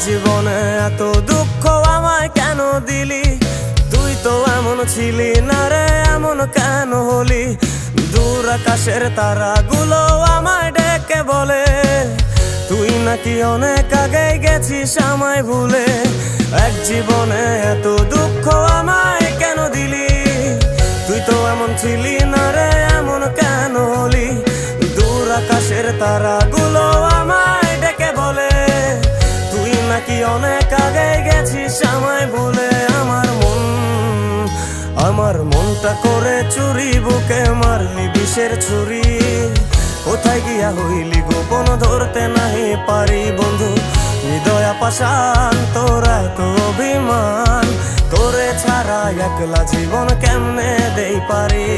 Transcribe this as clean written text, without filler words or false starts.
জীবনে এত দুঃখ আমায় কেন দিলি? তুই তো এমন ছিলি না রে, এমন কেন হলি? দূর আকাশের তারাগুলো আমায় ডেকে বলে তুই নাকি অনেক আগে গেছিস আমায় ভুলে। এক জীবনে এত দুঃখ আমায় কেন দিলি? তুই তো এমন ছিলি না রে, এমন কেন হলি? দূর আকাশের তারাগুলো আমায় ডেকে বলে তুই নাকি অনেক আগে গেছিস আমায় ভুলে। আমার মনটা করে চুরি, বুকে মারলি বিষের ছুরি। কোথায় গিয়া হইলি গোপন ধরতে নাহি পারি বন্ধু। হৃদয় পাষাণ তোরা তো অভিমান, তোরে ছাড়া একলা জীবন কেমনে দেই পারি।